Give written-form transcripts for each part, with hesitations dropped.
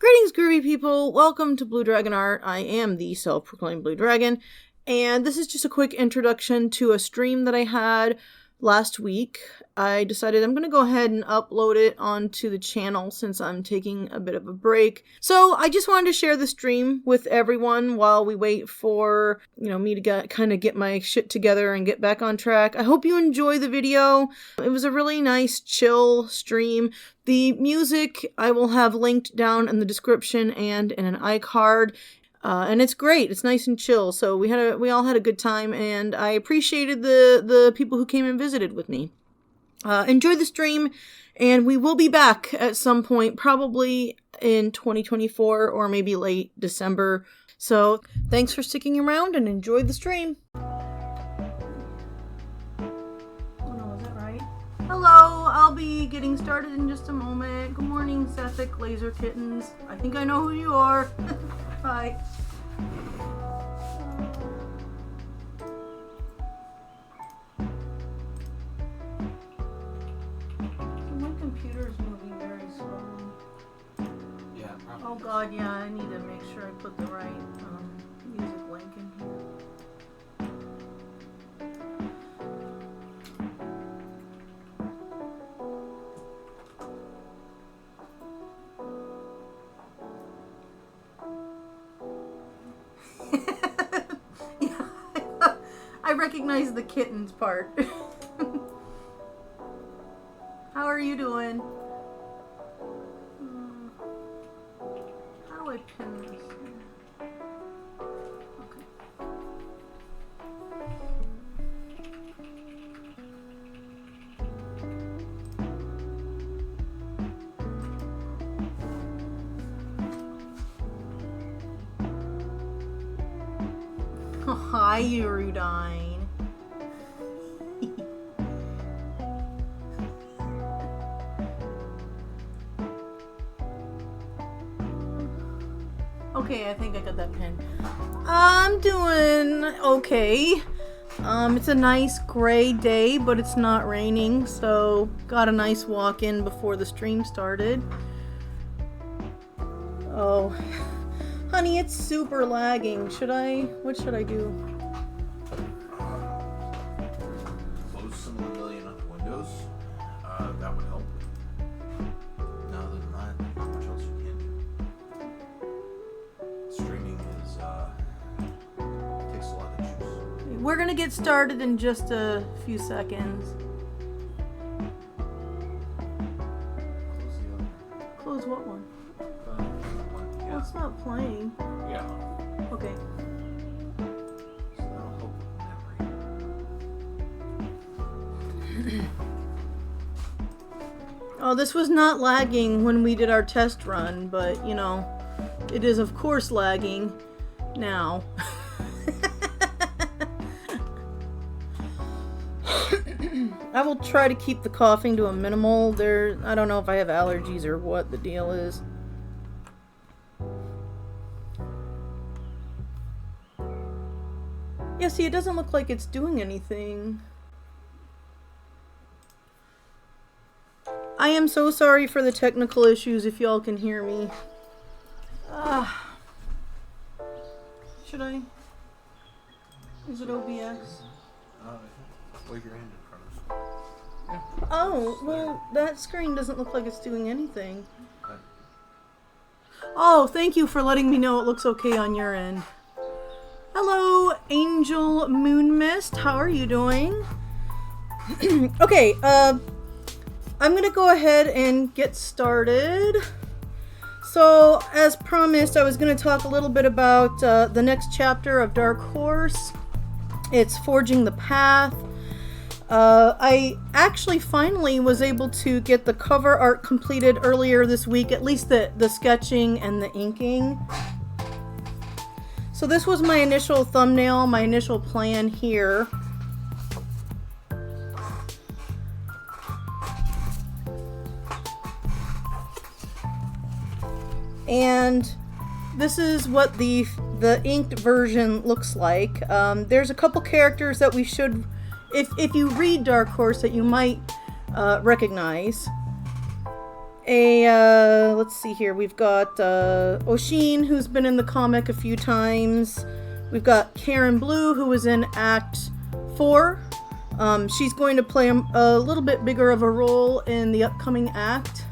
Greetings, groovy people! Welcome to Blue Dragon Art. I am the self-proclaimed Blue Dragon, and this is just a quick introduction to a stream that I had last week. I decided I'm going to go ahead and upload it onto the channel since I'm taking a bit of a break. So I just wanted to share the stream with everyone while we wait for, me to get my shit together and get back on track. I hope you enjoy the video. It was a really nice, chill stream. The music I will have linked down in the description and in an iCard. And it's great. It's nice and chill. So we all had a good time, and I appreciated the people who came and visited with me. Enjoy the stream, and we will be back at some point, probably in 2024 or maybe late December. So thanks for sticking around and enjoy the stream. Hello, I'll be getting started in just a moment. Good morning, Sethic Laser Kittens. I think I know who you are. Hi. My computer's moving very slowly. Yeah, probably. Oh god, yeah, I need to make sure I put the right music link in here. I recognize the kittens part. How are you doing? How do I pin this? Okay. Oh, hi, Eurudine. Okay, I think I got that pin. I'm doing okay. It's a nice gray day, but it's not raining, so got a nice walk in before the stream started. Oh, honey, it's super lagging. What should I do? Close some of the million other windows. That would help. No, other than that, not much else you can do. Streaming is, takes a lot of juice. We're gonna get started in just a few seconds. Close the other. Close what one? Yeah. Well, it's not playing. Yeah. Okay. So that'll help with memory. Oh, this was not lagging when we did our test run, but, it is of course lagging now. I will try to keep the coughing to a minimal. I don't know if I have allergies or what the deal is. Yeah, see, it doesn't look like it's doing anything. I am so sorry for the technical issues if y'all can hear me. Should I? Is it OBS? Wave your hand in front of us. Yeah. Oh, well, that screen doesn't look like it's doing anything. Okay. Oh, thank you for letting me know it looks okay on your end. Hello, Angel Moon Mist. How are you doing? Okay, I'm gonna go ahead and get started. So, as promised, I was gonna talk a little bit about the next chapter of Dark Horse. It's Forging the Path. I actually finally was able to get the cover art completed earlier this week, at least the sketching and the inking. So this was my initial thumbnail, my initial plan here. And this is what the inked version looks like. There's a couple characters that we should, if you read Dark Horse, that you might recognize. let's see here. We've got Oshin, who's been in the comic a few times. We've got Karen Blue, who was in Act 4. She's going to play a little bit bigger of a role in the upcoming act.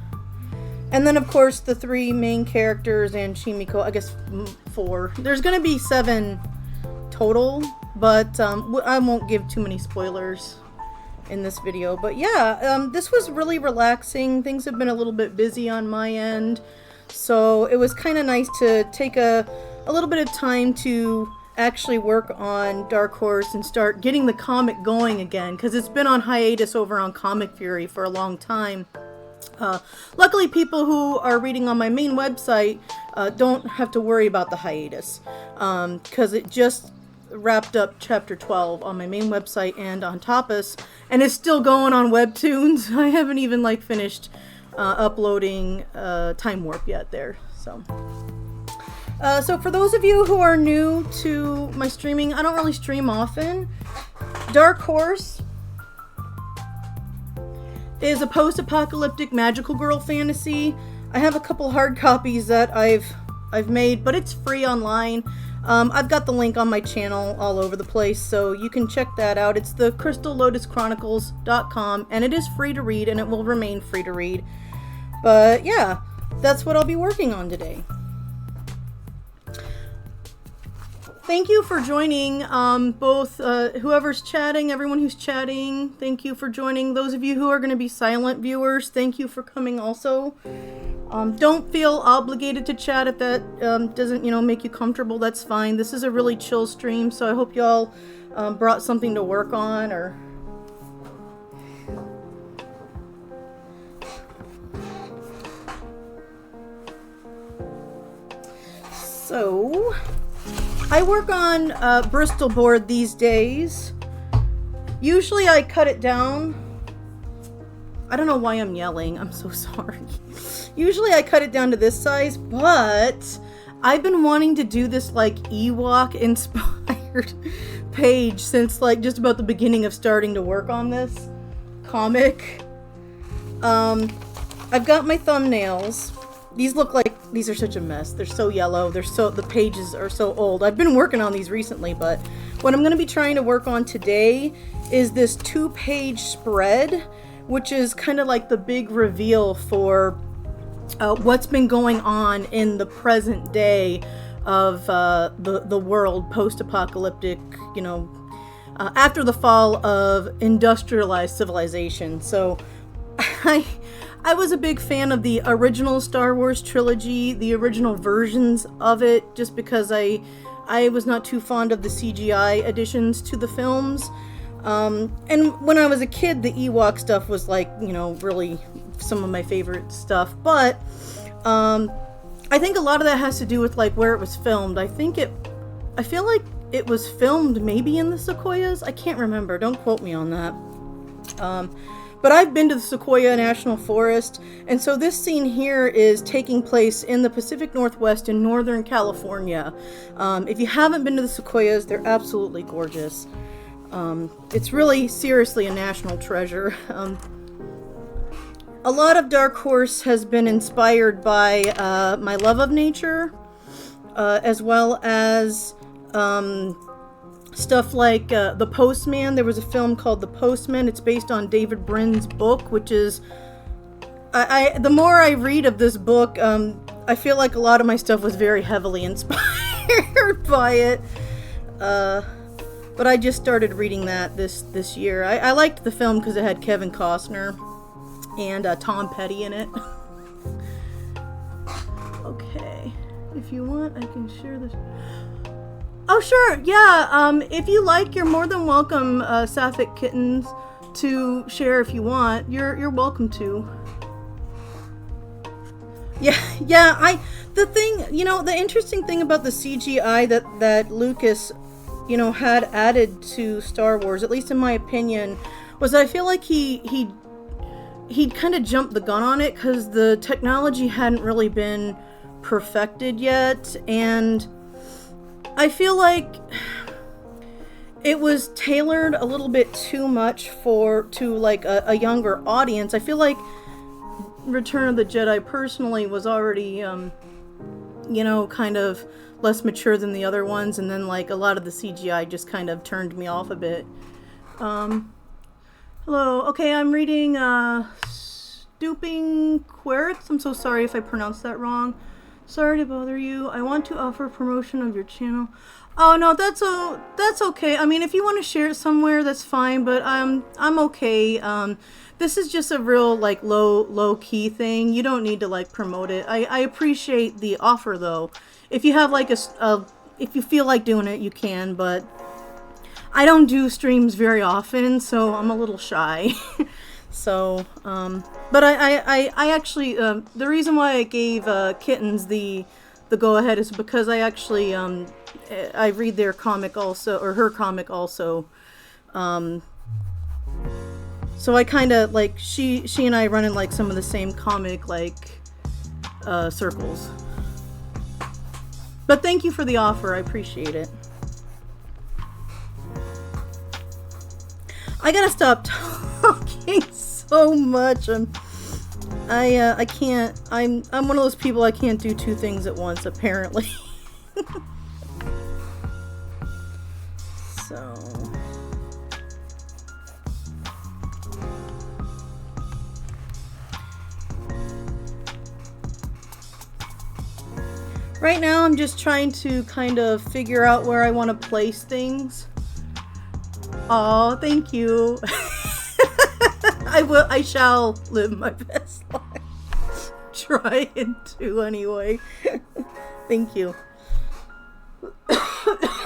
And then, of course, the 3 main characters and Shimiko, I guess 4. There's going to be 7 total, but I won't give too many spoilers in this video. But yeah, this was really relaxing. Things have been a little bit busy on my end, so it was kind of nice to take a little bit of time to actually work on Dark Horse and start getting the comic going again, because it's been on hiatus over on Comic Fury for a long time. Luckily, people who are reading on my main website don't have to worry about the hiatus, because it just wrapped up chapter 12 on my main website and on Tapas, and it's still going on Webtoons. I haven't even finished uploading Time Warp yet there. So for those of you who are new to my streaming, I don't really stream often. Dark Horse is a post-apocalyptic magical girl fantasy. I have a couple hard copies that I've made, but it's free online. I've got the link on my channel all over the place, so you can check that out. It's the crystallotuschronicles.com, and it is free to read, and it will remain free to read. But yeah, that's what I'll be working on today. Thank you for joining, both whoever's chatting, everyone who's chatting, thank you for joining. Those of you who are going to be silent viewers, thank you for coming also. Don't feel obligated to chat if that doesn't, make you comfortable. That's fine. This is a really chill stream, so I hope y'all brought something to work on. Or so I work on Bristol board these days. Usually I cut it down. I don't know why I'm yelling. I'm so sorry. Usually I cut it down to this size, but I've been wanting to do this Ewok inspired page since just about the beginning of starting to work on this comic. I've got my thumbnails. These are such a mess. They're so yellow. The pages are so old. I've been working on these recently, but what I'm going to be trying to work on today is this 2-page spread, which is kind of like the big reveal for what's been going on in the present day of the world post-apocalyptic, after the fall of industrialized civilization. So I was a big fan of the original Star Wars trilogy, the original versions of it, just because I was not too fond of the CGI additions to the films. And when I was a kid, the Ewok stuff was really some of my favorite stuff. But I think a lot of that has to do with where it was filmed. I feel like it was filmed maybe in the Sequoias. I can't remember. Don't quote me on that. But I've been to the Sequoia National Forest, and so this scene here is taking place in the Pacific Northwest in Northern California. If you haven't been to the Sequoias, they're absolutely gorgeous. It's really, seriously, a national treasure. A lot of Dark Horse has been inspired by my love of nature, as well as stuff like The Postman. There was a film called The Postman. It's based on David Brin's book, which is... the more I read of this book, I feel like a lot of my stuff was very heavily inspired by it. But I just started reading that this year. I liked the film because it had Kevin Costner and Tom Petty in it. Okay. If you want, I can share this... Oh, sure, yeah, if you like, you're more than welcome, Sapphic Kittens, to share if you want. You're welcome to. Yeah, the interesting thing about the CGI that Lucas, had added to Star Wars, at least in my opinion, was that I feel like he'd kind of jumped the gun on it, because the technology hadn't really been perfected yet, and I feel like it was tailored a little bit too much to a younger audience. I feel like Return of the Jedi personally was already, you know, kind of less mature than the other ones, and then like a lot of the CGI just kind of turned me off a bit. Hello. Okay, I'm reading Stooping Querets. I'm so sorry if I pronounced that wrong. Sorry to bother you. I want to offer promotion of your channel. Oh no, that's okay. I mean, if you want to share it somewhere, that's fine. But I'm okay. This is just a real like low key thing. You don't need to like promote it. I appreciate the offer though. If you have like if you feel like doing it, you can. But I don't do streams very often, so I'm a little shy. So, but I actually, the reason why I gave, Kittens the go-ahead is because I actually, I read their comic also, or her comic also, so I kind of, like, she and I run in, like, some of the same comic, like, circles. But thank you for the offer, I appreciate it. I gotta stop talking so much. I can't. I'm one of those people, I can't do two things at once, apparently. So. Right now, I'm just trying to kind of figure out where I want to place things. Oh, thank you. I shall live my best life. Trying to, anyway. Thank you.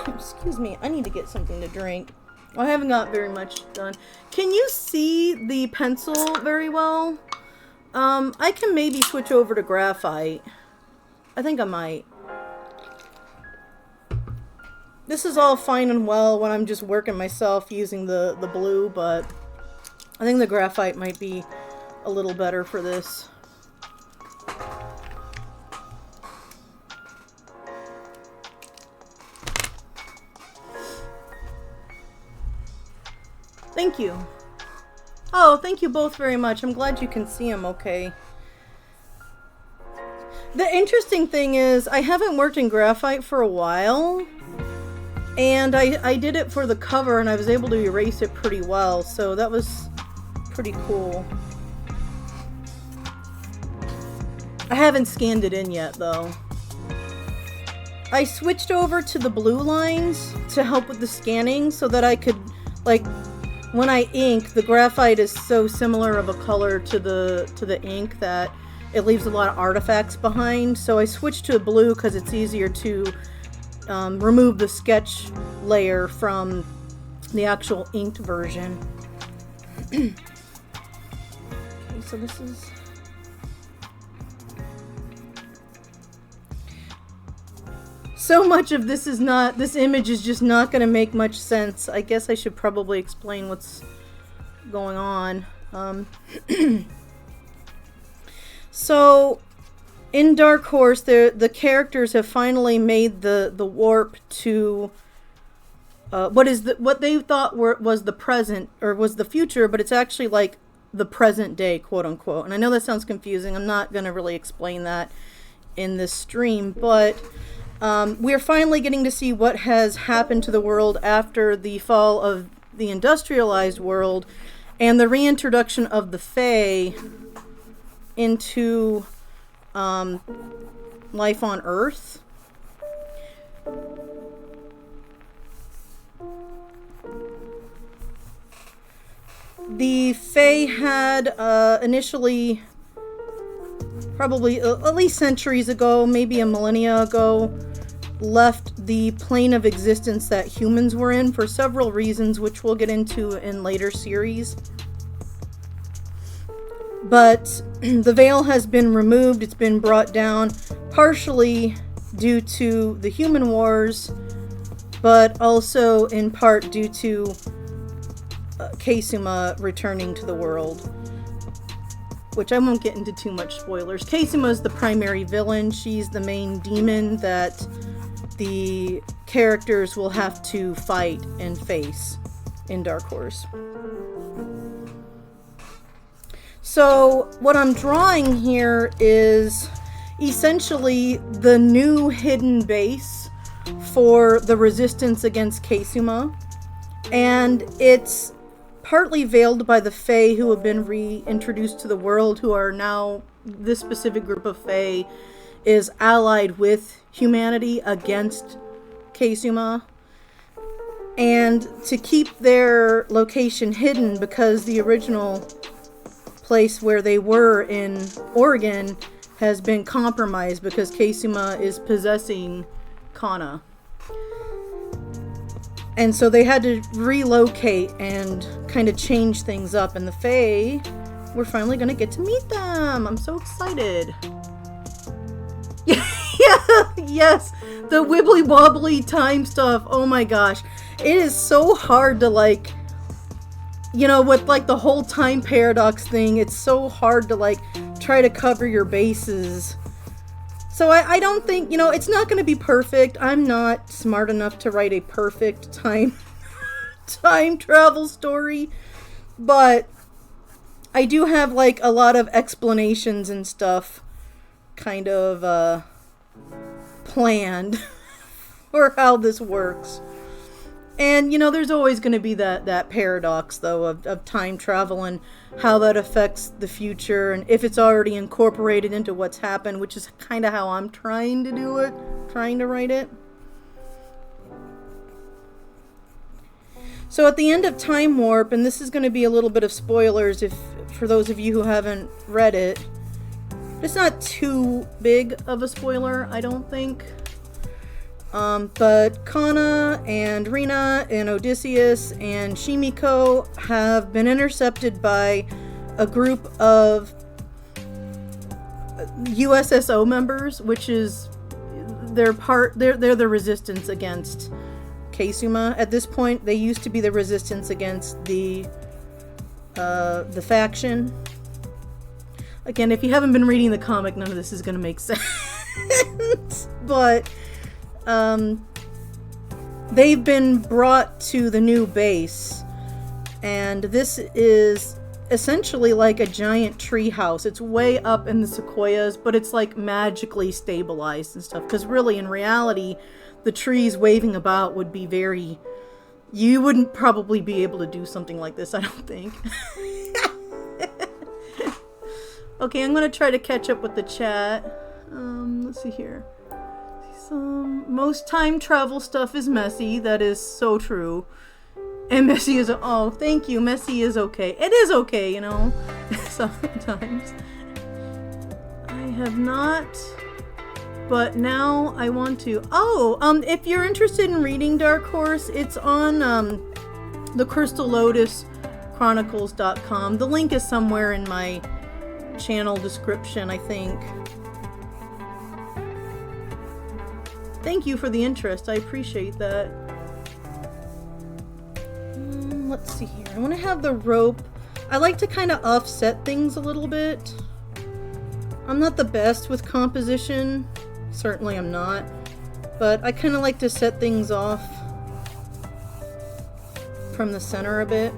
Excuse me, I need to get something to drink. I haven't got very much done. Can you see the pencil very well? I can maybe switch over to graphite. I think I might. This is all fine and well when I'm just working myself using the blue, but I think the graphite might be a little better for this. Thank you. Oh, thank you both very much. I'm glad you can see them okay. The interesting thing is, I haven't worked in graphite for a while. And I did it for the cover, and I was able to erase it pretty well, so that was pretty cool. I haven't scanned it in yet, though. I switched over to the blue lines to help with the scanning, so that I could, like, when I ink, the graphite is so similar of a color to the ink that it leaves a lot of artifacts behind. So I switched to blue because it's easier to remove the sketch layer from the actual inked version. Okay, so this is... So much of this is not... This image is just not going to make much sense. I guess I should probably explain what's going on. So... In Dark Horse, the characters have finally made the warp to what they thought was the present, or was the future, but it's actually like the present day, quote unquote. And I know that sounds confusing. I'm not going to really explain that in this stream, but we're finally getting to see what has happened to the world after the fall of the industrialized world and the reintroduction of the Fae into life on Earth. The Fae had initially, probably at least centuries ago, maybe a millennia ago, left the plane of existence that humans were in for several reasons, which we'll get into in later series. But the veil has been removed, it's been brought down, partially due to the human wars, but also in part due to Kasuma returning to the world. Which I won't get into too much spoilers. Kasuma is the primary villain. She's the main demon that the characters will have to fight and face in Dark Horse. So what I'm drawing here is essentially the new hidden base for the resistance against Keisuma. And it's partly veiled by the Fae who have been reintroduced to the world, who are now, this specific group of Fae is allied with humanity against Keisuma. And to keep their location hidden, because the original place where they were in Oregon has been compromised because Keisuma is possessing Kana. And so they had to relocate and kind of change things up. And the Fae, we're finally going to get to meet them. I'm so excited. Yeah, yes, the wibbly wobbly time stuff. Oh my gosh. It is so hard to, like, you know, with like the whole time paradox thing, it's so hard to like try to cover your bases. So I don't think, you know, it's not going to be perfect. I'm not smart enough to write a perfect time travel story, but I do have like a lot of explanations and stuff kind of planned for how this works. And, you know, there's always going to be that paradox, though, of time travel and how that affects the future and if it's already incorporated into what's happened, which is kind of how I'm trying to do it, trying to write it. So at the end of Time Warp, and this is going to be a little bit of spoilers for those of you who haven't read it, it's not too big of a spoiler, I don't think. But Kana and Rina and Odysseus and Shimiko have been intercepted by a group of USSO members, which is they're the resistance against Keisuma. At this point, they used to be the resistance against the faction. Again, if you haven't been reading the comic, none of this is going to make sense. But they've been brought to the new base, and this is essentially like a giant tree house. It's way up in the sequoias, but it's like magically stabilized and stuff, because really in reality the trees waving about would be very, you wouldn't probably be able to do something like this, I don't think. Okay, I'm gonna try to catch up with the chat. Let's see here. Most time travel stuff is messy. That is so true. And messy is, oh, thank you. Messy is okay. It is okay, you know, sometimes. I have not, but now I want to. Oh, if you're interested in reading Dark Horse, it's on the Crystal Lotus Chronicles.com. The link is somewhere in my channel description, I think. Thank you for the interest. I appreciate that. Let's see here. I want to have the rope. I like to kind of offset things a little bit. I'm not the best with composition. Certainly I'm not. But I kind of like to set things off from the center a bit.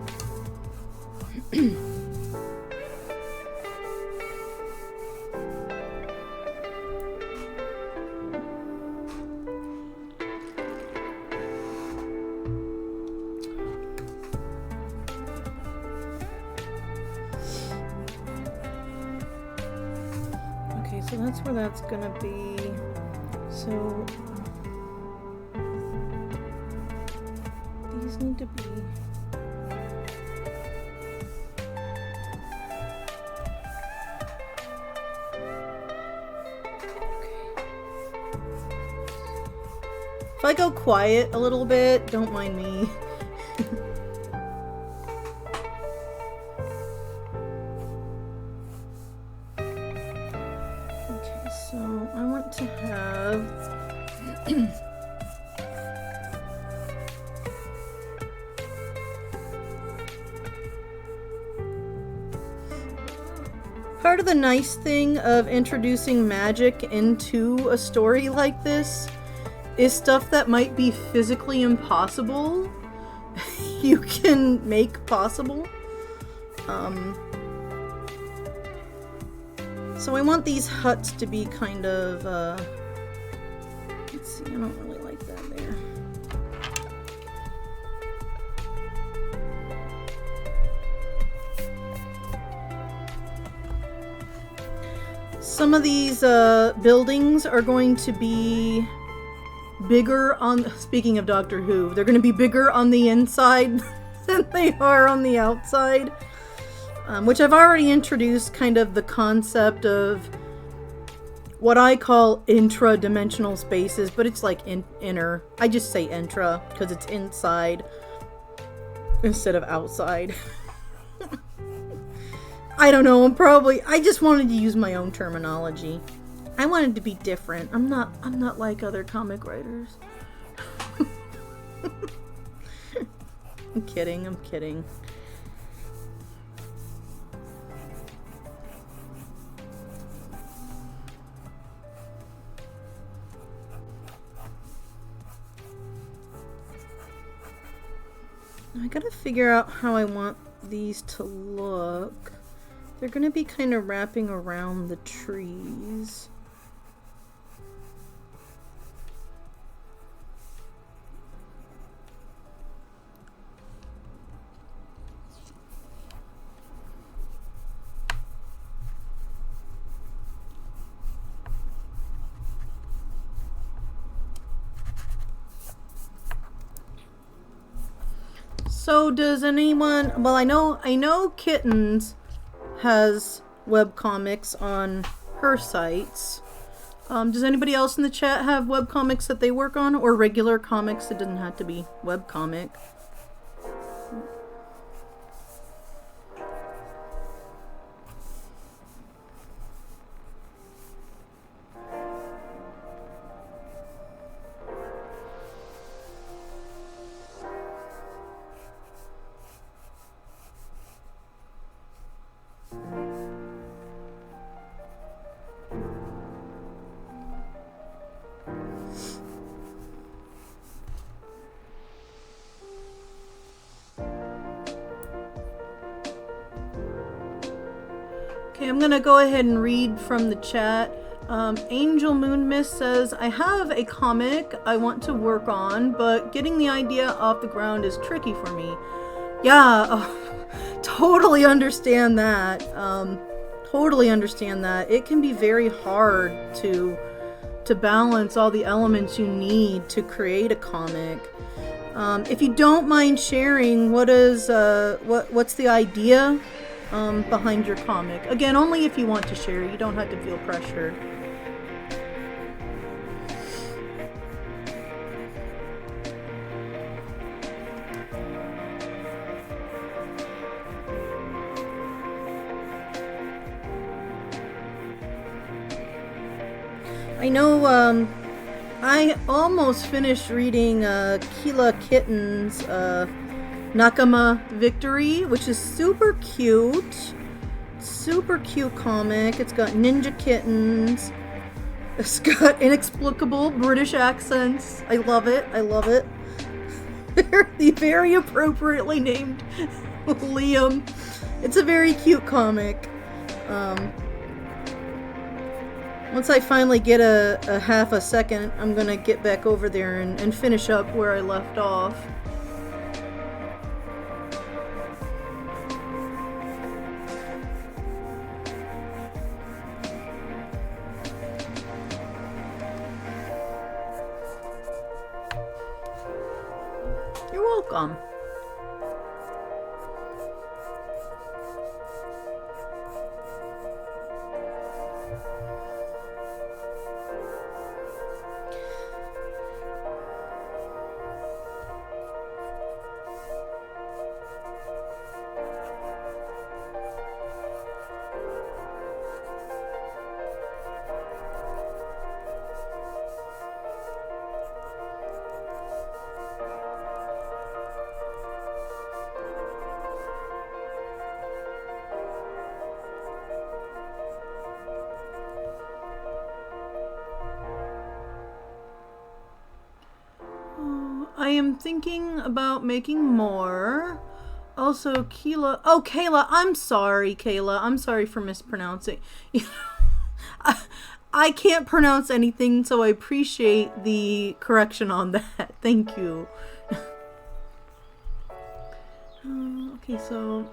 So that's where that's gonna be. So these need to be. Okay. If I go quiet a little bit, don't mind me. To have part of the nice thing of introducing magic into a story like this is stuff that might be physically impossible you can make possible. So I want these huts to be kind of, let's see, I don't really like that there. Some of these buildings are going to be bigger on, speaking of Doctor Who, they're going to be bigger on the inside than they are on the outside. Which I've already introduced kind of the concept of what I call intra-dimensional spaces, but it's like inner. I just say intra because it's inside instead of outside. I don't know, I just wanted to use my own terminology. I wanted to be different. I'm not like other comic writers. I'm kidding. I gotta figure out how I want these to look. They're gonna be kind of wrapping around the trees. So does anyone, well, I know Kittens has webcomics on her sites. Does anybody else in the chat have webcomics that they work on, or regular comics? It doesn't have to be webcomic. Okay, I'm gonna go ahead and read from the chat. Angel Moon Mist says, I have a comic I want to work on, but getting the idea off the ground is tricky for me. Yeah, totally understand that. Totally understand that. It can be very hard to balance all the elements you need to create a comic. If you don't mind sharing, what's the idea behind your comic? Again, only if you want to share. You don't have to feel pressured. I know, I almost finished reading Kila Kitten's Nakama Victory, which is super cute comic. It's got ninja kittens. It's got inexplicable British accents. I love it. The very appropriately named Liam. It's a very cute comic. Once I finally get a half a second, I'm gonna get back over there and finish up where I left off. You're welcome. I am thinking about making more. Also, Kayla. Oh, Kayla. I'm sorry, Kayla. I'm sorry for mispronouncing. I can't pronounce anything, so I appreciate the correction on that. Thank you. Okay, so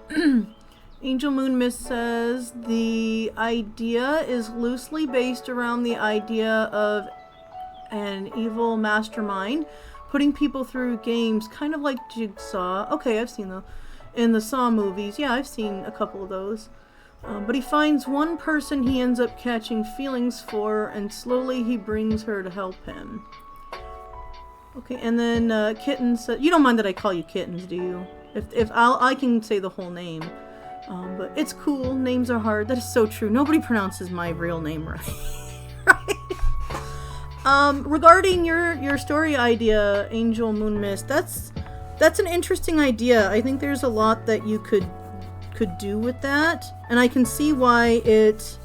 Angel Moon Mist says the idea is loosely based around the idea of an evil mastermind putting people through games, kind of like Jigsaw. Okay, I've seen those in the Saw movies. Yeah, I've seen a couple of those. But he finds one person he ends up catching feelings for, and slowly he brings her to help him. Okay, and then Kitten said, you don't mind that I call you Kittens, do you? If I can say the whole name. But it's cool. Names are hard. That is so true. Nobody pronounces my real name right. Right? Regarding your story idea, Angel Moon Mist, that's an interesting idea. I think there's a lot that you could do with that, and I can see why it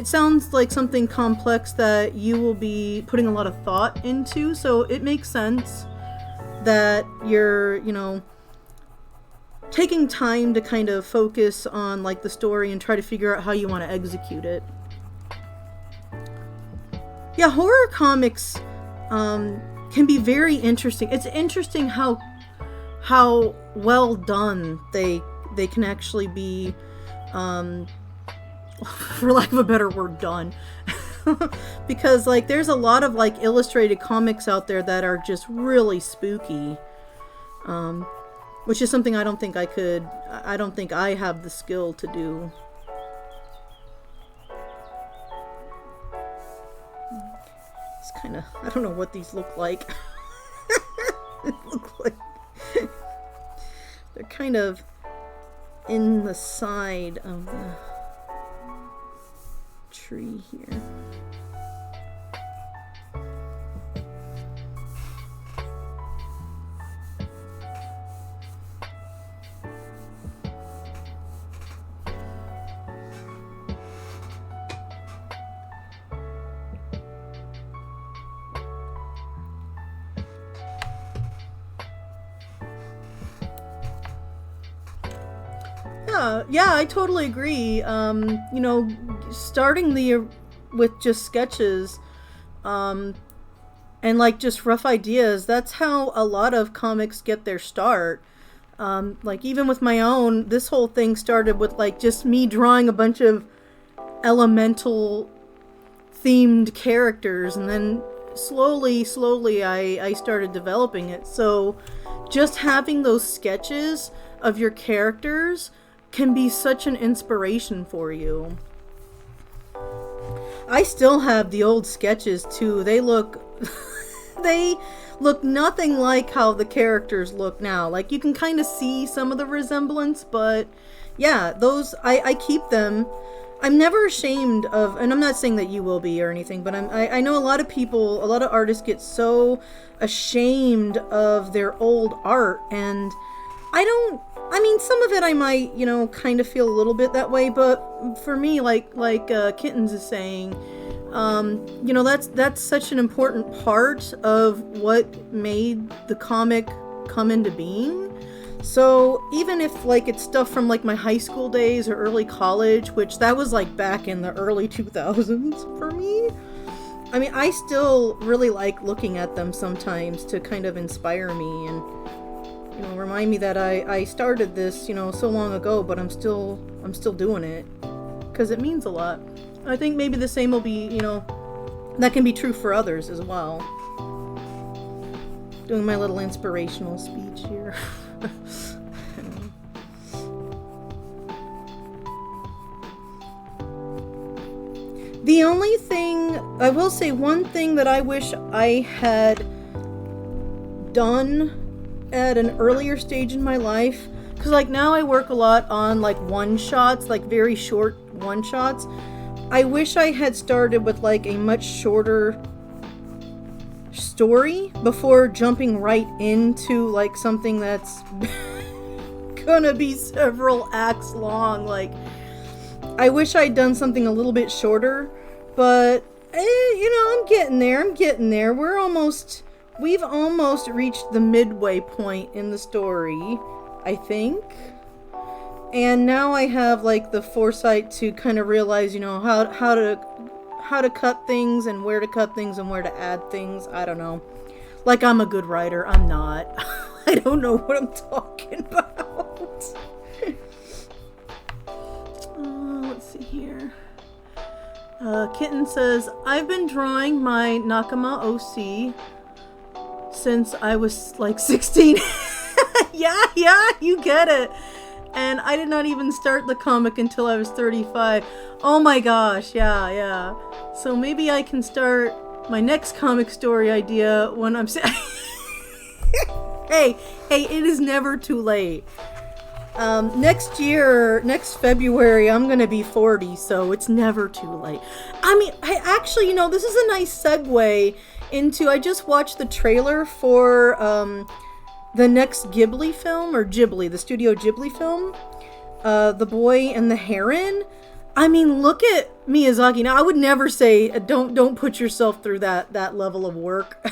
sounds like something complex that you will be putting a lot of thought into, so it makes sense that you're, taking time to kind of focus on like the story and try to figure out how you want to execute it. Yeah, horror comics can be very interesting. It's interesting how well done they can actually be, for lack of a better word, done. Because like there's a lot of like illustrated comics out there that are just really spooky, which is something I don't think I have the skill to do. It's kind of, I don't know what these look like. They look like they're kind of in the side of the tree here. Yeah, I totally agree. Starting with just sketches, and like just rough ideas, that's how a lot of comics get their start. Like even with my own, this whole thing started with like just me drawing a bunch of elemental themed characters, and then slowly I started developing it. So just having those sketches of your characters can be such an inspiration for you. I still have the old sketches too. They look nothing like how the characters look now. Like you can kind of see some of the resemblance, but yeah, those I keep them. I'm never ashamed of, and I'm not saying that you will be or anything, but I know a lot of people, a lot of artists get so ashamed of their old art, and some of it I might, kind of feel a little bit that way, but for me, like Kittens is saying, that's such an important part of what made the comic come into being. So even if like it's stuff from like my high school days or early college, which that was like back in the early 2000s for me, I still really like looking at them sometimes to kind of inspire me and remind me that I started this, so long ago, but I'm still doing it because it means a lot. I think maybe the same will be, that can be true for others as well. Doing my little inspirational speech here. The only thing, I will say one thing that I wish I had done at an earlier stage in my life, because like now I work a lot on like one-shots, like very short one-shots. I wish I had started with like a much shorter story before jumping right into like something that's gonna be several acts long. Like I wish I'd done something a little bit shorter, but I'm getting there. We've almost reached the midway point in the story, I think. And now I have like the foresight to kind of realize, how to cut things and where to cut things and where to add things. I don't know. Like I'm a good writer. I'm not. I don't know what I'm talking about. Let's see here. Kitten says, I've been drawing my Nakama OC since I was like 16. Yeah, you get it. And I did not even start the comic until I was 35. Oh my gosh, yeah. So maybe I can start my next comic story idea when I'm... Hey, it is never too late. Next February, I'm gonna be 40, so it's never too late. I mean, this is a nice segue into... I just watched the trailer for, the next Ghibli film, or Ghibli, the Studio Ghibli film, The Boy and the Heron. I mean, look at Miyazaki. Now, I would never say, don't put yourself through that level of work.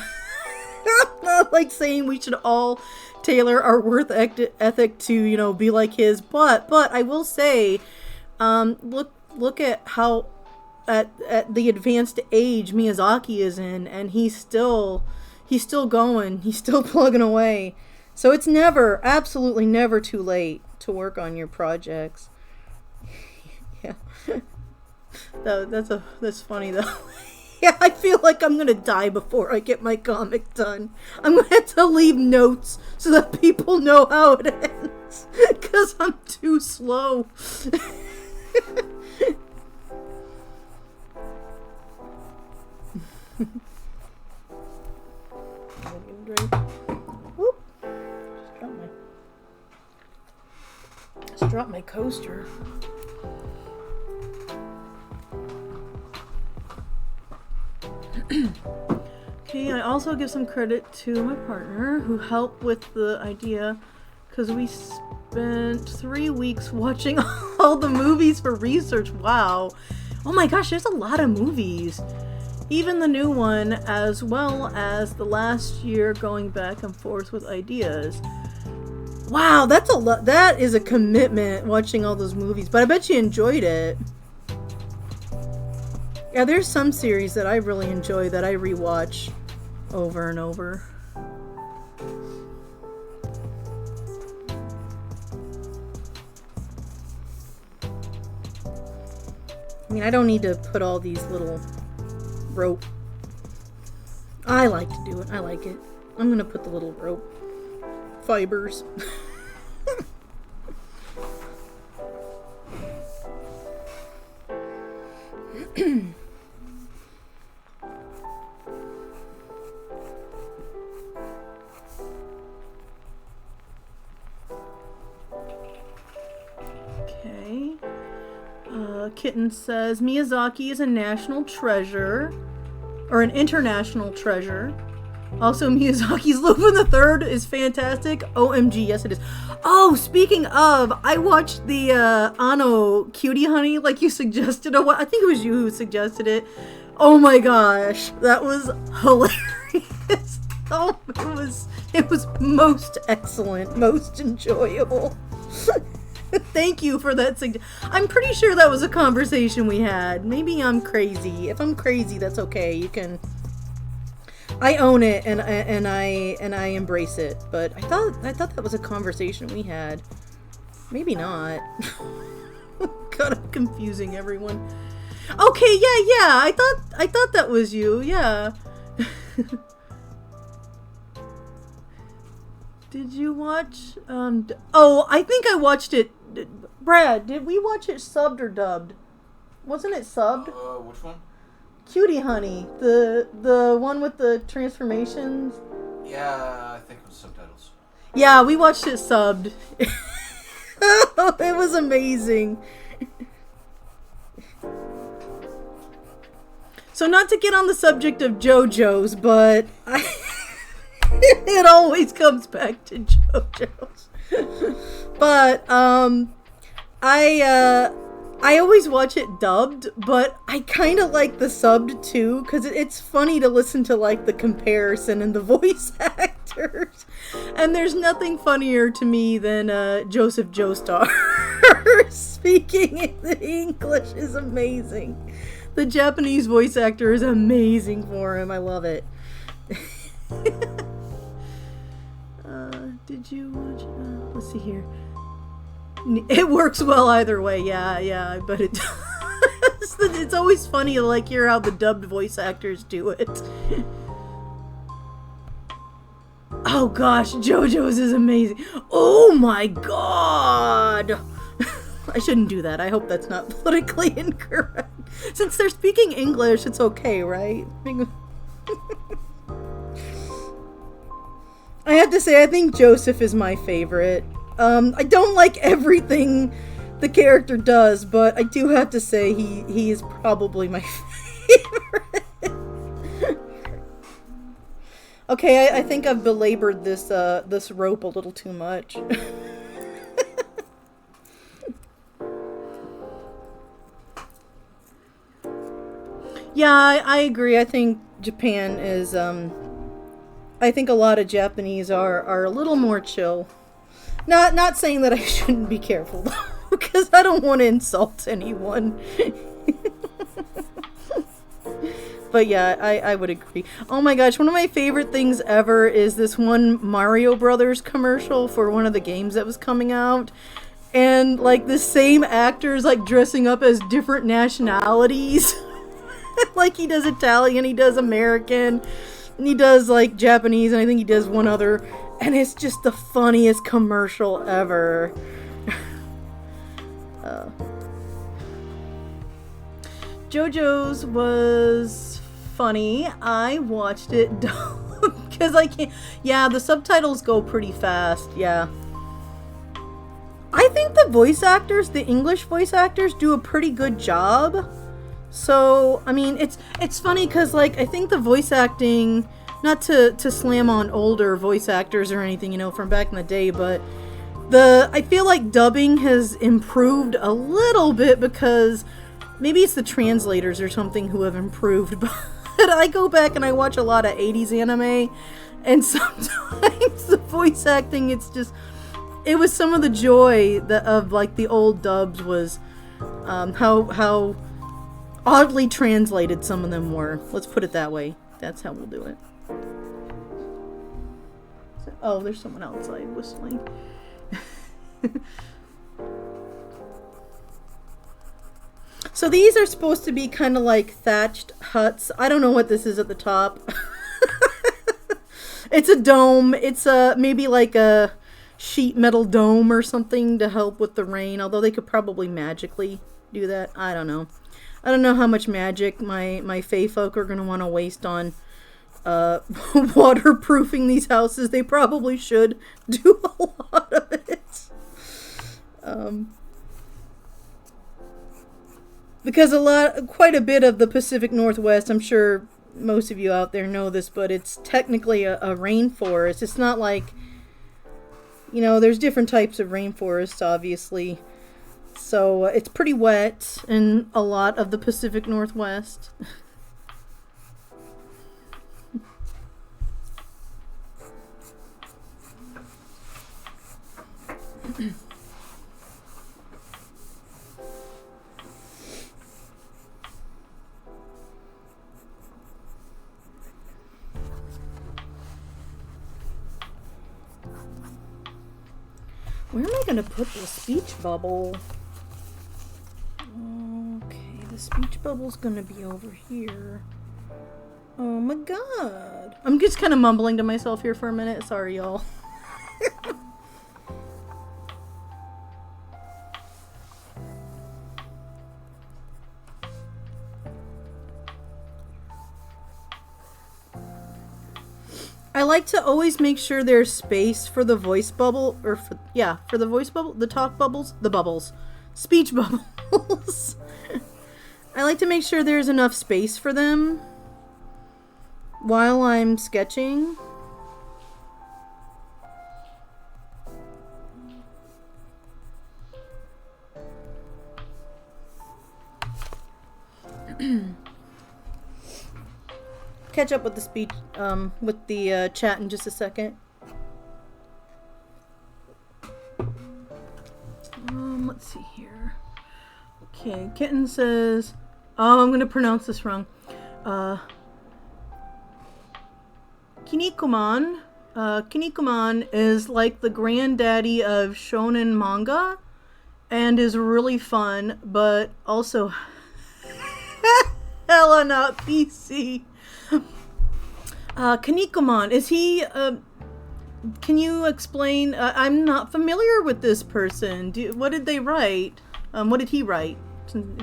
Not like saying we should all tailor our work ethic to, be like his, but I will say, look at how, at the advanced age Miyazaki is in, and he's still going, he's still plugging away. So it's absolutely never too late to work on your projects. Yeah. That's funny though. Yeah, I feel like I'm gonna die before I get my comic done. I'm gonna have to leave notes so that people know how it ends. Because I'm too slow. Whoop. Just dropped my coaster. Okay, I also give some credit to my partner who helped with the idea, because we spent 3 weeks watching all the movies for research. Wow. Oh my gosh, there's a lot of movies. Even the new one, as well as the last year, going back and forth with ideas. Wow, that's a lot. That is a commitment, watching all those movies. But I bet you enjoyed it. Yeah, there's some series that I really enjoy that I rewatch over and over. I mean, I don't need to put all these little rope. I like to do it. I like it. I'm gonna put the little rope fibers. Okay. Kitten says Miyazaki is a national treasure, or an international treasure. Also, Miyazaki's Lupin the Third is fantastic. OMG, yes it is. Oh, speaking of, I watched the Anno Cutie Honey, like you suggested. I think it was you who suggested it. Oh my gosh, that was hilarious. Oh, it was most excellent, most enjoyable. Thank you for that I'm pretty sure that was a conversation we had. Maybe I'm crazy. If I'm crazy, that's okay. You can... I own it and I embrace it. But I thought that was a conversation we had. Maybe not. God, I'm confusing everyone. Okay, yeah. I thought that was you. Yeah. Did you watch? I think I watched it. Brad, did we watch it subbed or dubbed? Wasn't it subbed? Which one? Cutie Honey, the one with the transformations. Yeah, I think it was subtitles. Yeah, we watched it subbed. It was amazing. So not to get on the subject of JoJo's, but it always comes back to JoJo's. But I always watch it dubbed, but I kind of like the subbed too, because it's funny to listen to like the comparison and the voice actors. And there's nothing funnier to me than Joseph Joestar. actor speaking in the English is amazing. The Japanese voice actor is amazing for him. I love it. Did you watch? Let's see here. It works well either way. Yeah, but it does. It's always funny to like hear how the dubbed voice actors do it. Oh gosh, JoJo's is amazing. Oh my god! I shouldn't do that. I hope that's not politically incorrect. Since they're speaking English, it's okay, right? I have to say, I think Joseph is my favorite. I don't like everything the character does, but I do have to say he is probably my favorite. Okay, I think I've belabored this this rope a little too much. Yeah, I agree. I think Japan is I think a lot of Japanese are a little more chill. Not saying that I shouldn't be careful though, because I don't want to insult anyone. But yeah, I would agree. Oh my gosh, one of my favorite things ever is this one Mario Brothers commercial for one of the games that was coming out. And like the same actors like dressing up as different nationalities. Like he does Italian, he does American, and he does like Japanese, and I think he does one other. And it's just the funniest commercial ever. JoJo's was funny. I watched it because I can't. Yeah, the subtitles go pretty fast. Yeah. I think the voice actors, the English voice actors, do a pretty good job. So, I mean, it's funny because, like, I think the voice acting, not to slam on older voice actors or anything, you know, from back in the day, but I feel like dubbing has improved a little bit because maybe it's the translators or something who have improved, but I go back and I watch a lot of 80s anime, and sometimes the voice acting, it was some of the joy of, like, the old dubs was how oddly translated some of them were. Let's put it that way. That's how we'll do it. Oh, there's someone outside whistling. So these are supposed to be kind of like thatched huts. I don't know what this is at the top. It's a dome. It's maybe like a sheet metal dome or something to help with the rain. Although they could probably magically do that. I don't know. I don't know how much magic my fae folk are going to want to waste on waterproofing these houses. They probably should do a lot of it. Because quite a bit of the Pacific Northwest, I'm sure most of you out there know this, but it's technically a rainforest. It's not like, you know, there's different types of rainforests, obviously. So it's pretty wet in a lot of the Pacific Northwest. Where am I going to put the speech bubble? Okay, the speech bubble's going to be over here. Oh my god. I'm just kind of mumbling to myself here for a minute. Sorry, y'all. I like to always make sure there's space for the voice bubble, or for the voice bubble, the talk bubbles, the bubbles, speech bubbles. I like to make sure there's enough space for them while I'm sketching. Catch up with the speech, with the chat in just a second. Let's see here. Okay, Kitten says, oh, I'm going to pronounce this wrong. Kinnikuman. Kinnikuman is like the granddaddy of shonen manga and is really fun, but also hella not PC. Kinnikuman, is he, can you explain? I'm not familiar with this person. What did they write? What did he write?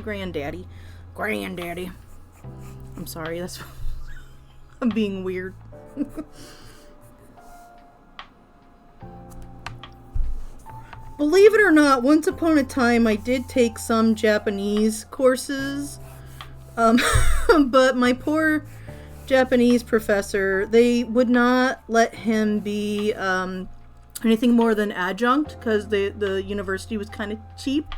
Granddaddy. I'm sorry, that's... I'm being weird. Believe it or not, once upon a time I did take some Japanese courses. But my poor Japanese professor, they would not let him be anything more than adjunct because the university was kind of cheap.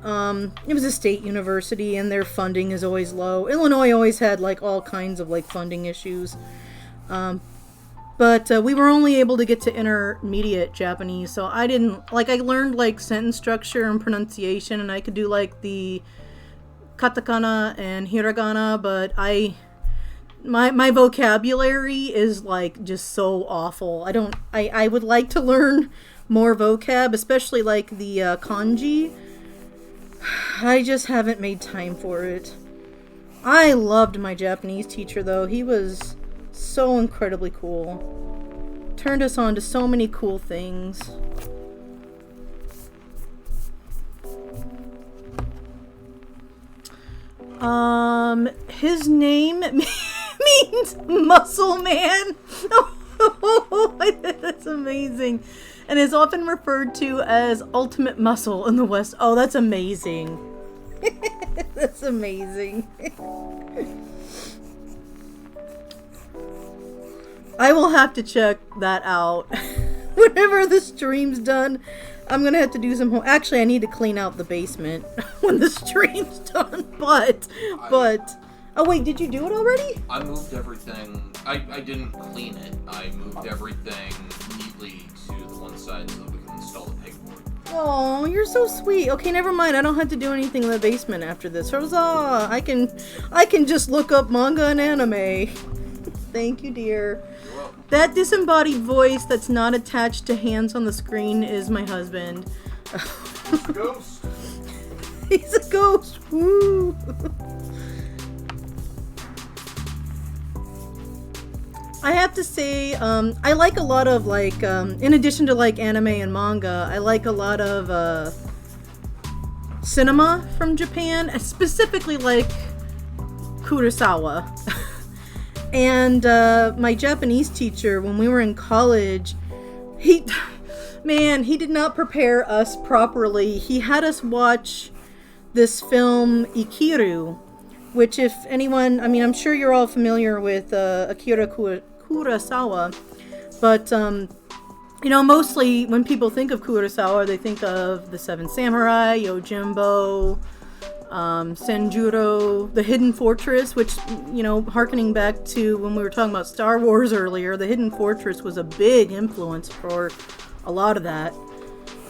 It was a state university and their funding is always low. Illinois always had like all kinds of like funding issues. But we were only able to get to intermediate Japanese, so I didn't, like, I learned like sentence structure and pronunciation, and I could do like the katakana and hiragana, but my vocabulary is like just so awful. I would like to learn more vocab, especially like the kanji. I just haven't made time for it. I loved my Japanese teacher though. He was so incredibly cool. Turned us on to so many cool things. His name means muscle man. Oh, that's amazing. And is often referred to as ultimate muscle in the West. Oh, that's amazing. That's amazing. I will have to check that out. Whenever the stream's done, I'm gonna have to do some home. Actually, I need to clean out the basement when the stream's done. But oh wait, did you do it already? I moved everything. I didn't clean it. I moved everything neatly to the one side so that we can install the pegboard. Oh, you're so sweet. Okay, never mind. I don't have to do anything in the basement after this. Huzzah! I can just look up manga and anime. Thank you, dear. That disembodied voice that's not attached to hands on the screen is my husband. He's a ghost. He's a ghost. Woo. I have to say, I like a lot of like, in addition to like anime and manga, I like a lot of cinema from Japan, specifically like Kurosawa. And my Japanese teacher, when we were in college, he did not prepare us properly. He had us watch this film Ikiru, which if anyone, I mean, I'm sure you're all familiar with Akira Kurosawa, but you know, mostly when people think of Kurosawa, they think of The Seven Samurai, Yojimbo, Senjuro, The Hidden Fortress, which, you know, harkening back to when we were talking about Star Wars earlier, The Hidden Fortress was a big influence for a lot of that,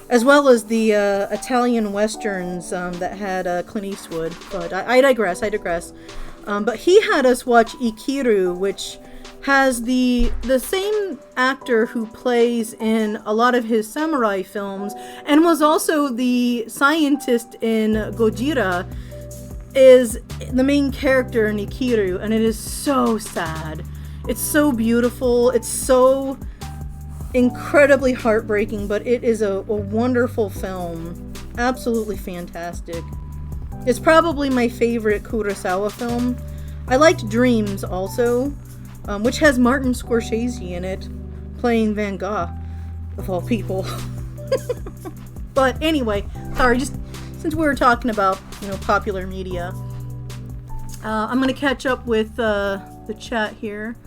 as well as the Italian westerns that had Clint Eastwood. But I digress. But he had us watch Ikiru, which has the same actor who plays in a lot of his samurai films and was also the scientist in Gojira, is the main character in Ikiru, and it is so sad. It's so beautiful. It's so incredibly heartbreaking, but it is a wonderful film. Absolutely fantastic. It's probably my favorite Kurosawa film. I liked Dreams also, which has Martin Scorsese in it, playing Van Gogh, of all people. But anyway, sorry, just since we were talking about, you know, popular media, I'm going to catch up with the chat here.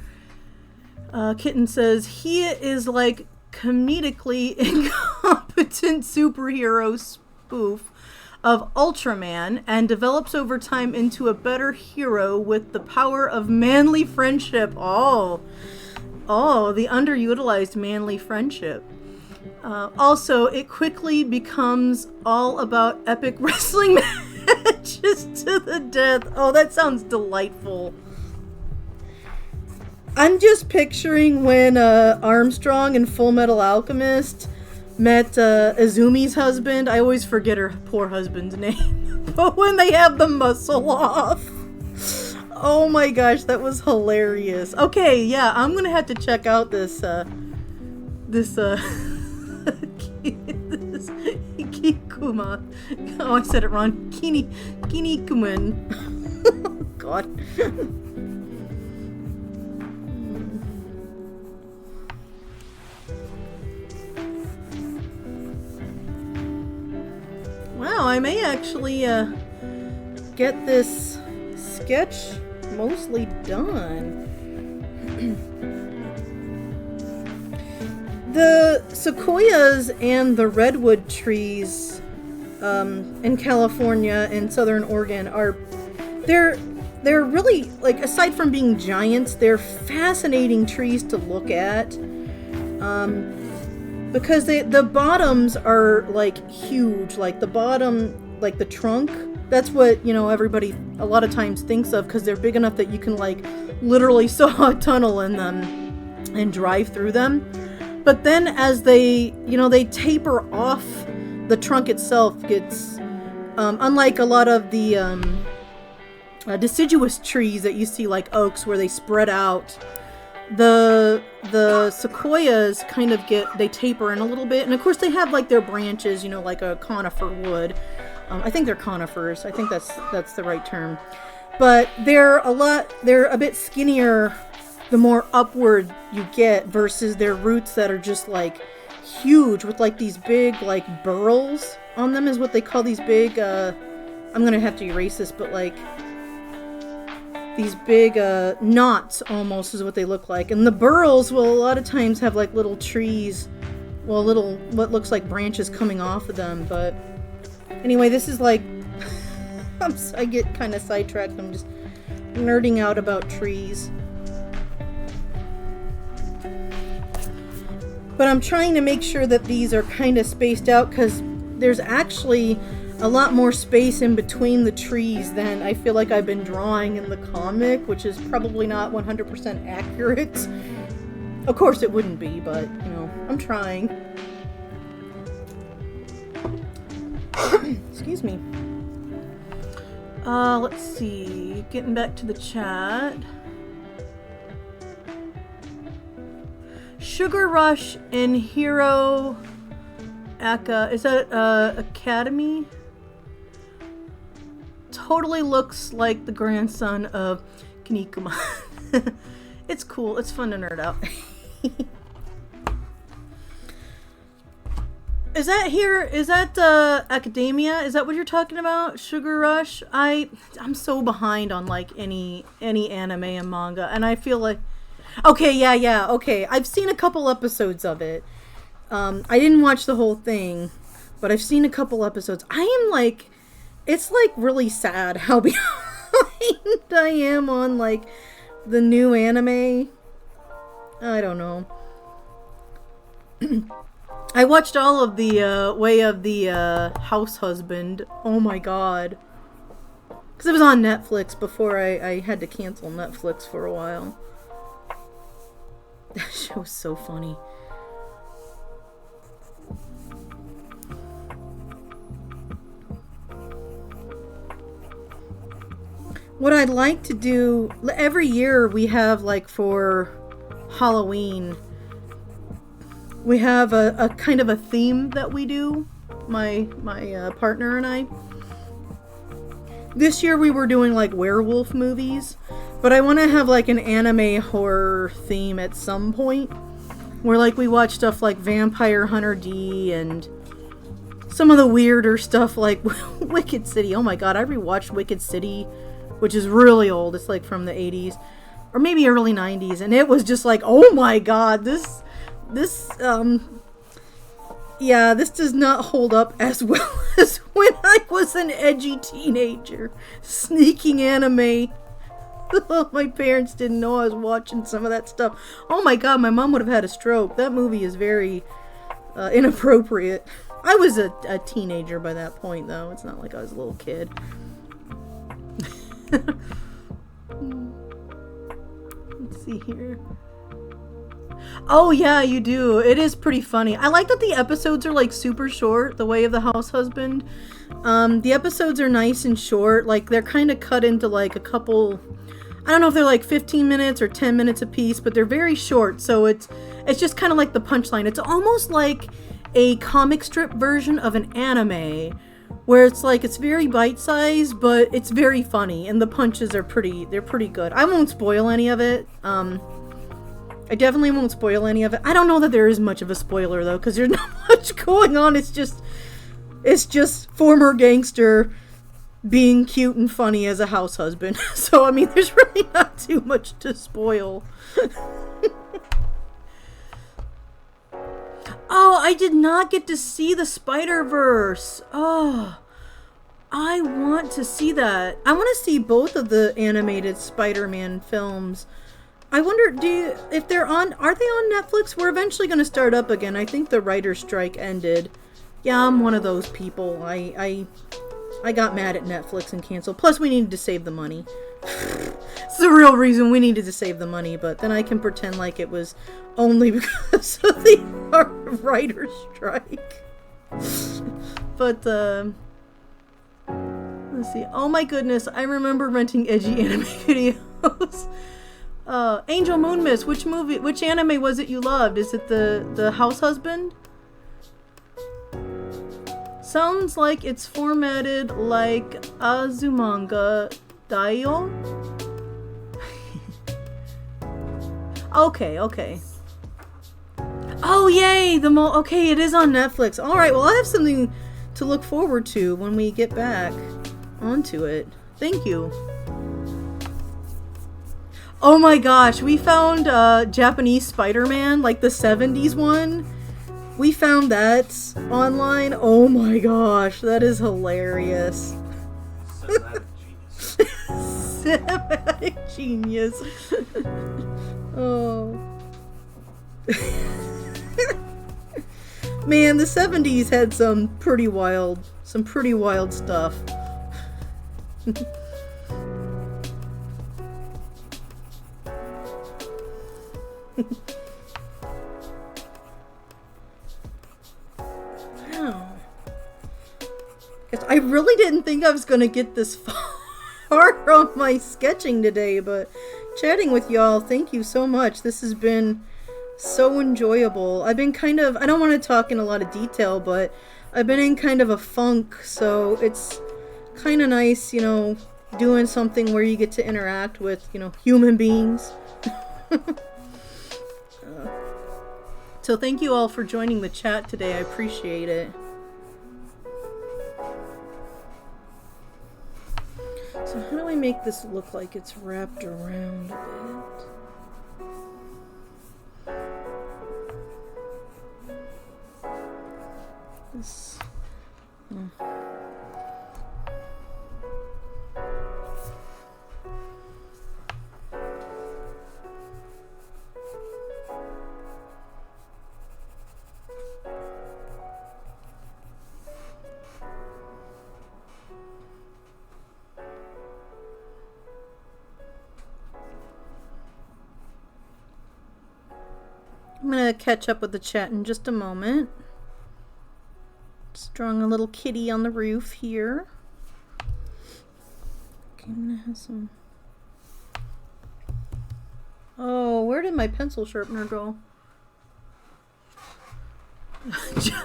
Kitten says, he is like comedically incompetent superhero spoof of Ultraman and develops over time into a better hero with the power of manly friendship. Oh, the underutilized manly friendship. Also, it quickly becomes all about epic wrestling matches to the death. Oh, that sounds delightful. I'm just picturing when Armstrong in Full Metal Alchemist met Izumi's husband. I always forget her poor husband's name. But when they have the muscle off. Oh my gosh, that was hilarious. Okay, yeah, I'm gonna have to check out this Kikuma. Oh, I said it wrong. Kinnikuman. Oh, God. Wow, I may actually get this sketch mostly done. The sequoias and the redwood trees in California and Southern Oregon they're really, like, aside from being giants, they're fascinating trees to look at. Because the bottoms are, like, huge. Like, the bottom, like, the trunk, that's what, everybody a lot of times thinks of, because they're big enough that you can, like, literally saw a tunnel in them and drive through them. But then as they taper off, the trunk itself gets, unlike a lot of the deciduous trees that you see, like oaks, where they spread out, the sequoias kind of they taper in a little bit. And of course they have, like, their branches, like a conifer would. I think they're conifers. I think that's the right term. But they're a bit skinnier the more upward you get, versus their roots that are just, like, huge with, like, these big, like, burls on them, is what they call these big, I'm gonna have to erase this, but, like, these big knots almost is what they look like. And the burls will a lot of times have, like, little trees, well, what looks like branches coming off of them. But anyway, this is like I get kind of sidetracked. I'm just nerding out about trees. But I'm trying to make sure that these are kind of spaced out, because there's actually a lot more space in between the trees than I feel like I've been drawing in the comic, which is probably not 100% accurate. Of course it wouldn't be, but, I'm trying. Excuse me. Let's see. Getting back to the chat. Sugar Rush in Hero Aka. Is that Academy? Totally looks like the grandson of Kinnikuman. It's cool. It's fun to nerd out. Is that Academia? Is that what you're talking about? Sugar Rush? I'm so behind on, like, any anime and manga, and I feel like, okay, yeah, okay. I've seen a couple episodes of it. I didn't watch the whole thing, but I've seen a couple episodes. I am, like, it's, like, really sad how behind I am on, like, the new anime. I don't know. I watched all of the Way of the House Husband. Oh my god. Because it was on Netflix before I had to cancel Netflix for a while. That show was so funny. What I'd like to do, every year we have, like, for Halloween, we have a kind of a theme that we do, my partner and I. This year we were doing, like, werewolf movies, but I want to have, like, an anime horror theme at some point, where, like, we watch stuff like Vampire Hunter D and some of the weirder stuff like Wicked City. Oh my god, I rewatched Wicked City, which is really old. It's, like, from the 80s or maybe early 90s, and it was just like, oh my god, this does not hold up as well as when I was an edgy teenager sneaking anime. My parents didn't know I was watching some of that stuff. Oh my god, my mom would have had a stroke. That movie is very, inappropriate. I was a teenager by that point, though. It's not like I was a little kid. Let's see here. Oh yeah, you do. It is pretty funny. I like that the episodes are like super short, The Way of the House Husband. The episodes are nice and short. Like they're kind of cut into like a couple, I don't know if they're like 15 minutes or 10 minutes a piece, but they're very short. So it's just kind of like the punchline. It's almost like a comic strip version of an anime where it's like it's very bite-sized, but it's very funny and the punches are pretty good. I won't spoil any of it. I definitely won't spoil any of it. I don't know that there is much of a spoiler though, because there's not much going on. It's just former gangster being cute and funny as a house husband. So I mean, there's really not too much to spoil. Oh, I did not get to see the Spider-Verse. Oh, I want to see that. I want to see both of the animated Spider-Man films. I wonder, if they're on, are they on Netflix? We're eventually going to start up again. I think the writer's strike ended. Yeah, I'm one of those people. I got mad at Netflix and canceled. Plus, we needed to save the money. It's the real reason we needed to save the money, but then I can pretend like it was only because of the writer's strike. But, let's see. Oh my goodness, I remember renting edgy anime videos. Angel Moon Miss, which anime was it you loved? Is it the House Husband? Sounds like it's formatted like Azumanga Daioh. Okay. Oh yay! Okay, it is on Netflix. All right, well I have something to look forward to when we get back onto it. Thank you. Oh my gosh, we found Japanese Spider-Man, like the 70s one. We found that online. Oh my gosh, that is hilarious. Cinematic genius. Oh. Man, the 70s had some pretty wild stuff. Wow. I really didn't think I was going to get this far on my sketching today, but chatting with y'all, thank you so much. This has been so enjoyable. I've been I don't want to talk in a lot of detail, but I've been in kind of a funk, so it's kind of nice, doing something where you get to interact with, human beings. So thank you all for joining the chat today. I appreciate it. So how do I make this look like it's wrapped around a bit? This... I'm going to catch up with the chat in just a moment. Just drawing a little kitty on the roof here. Okay, I'm going to have some... Oh, where did my pencil sharpener go?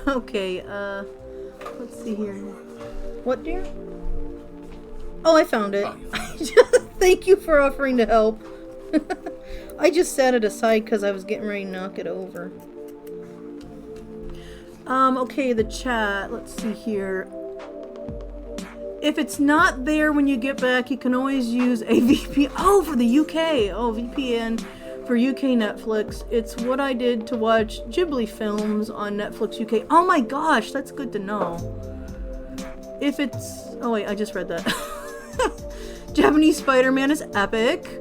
Okay, let's see here. What, dear? Oh, I found it. Thank you for offering to help. I just set it aside because I was getting ready to knock it over. Okay, the chat. Let's see here. If it's not there when you get back, you can always use a VPN. Oh, for the UK. Oh, VPN for UK Netflix. It's what I did to watch Ghibli films on Netflix UK. Oh my gosh, that's good to know. If it's... Oh wait, I just read that. Japanese Spider-Man is epic.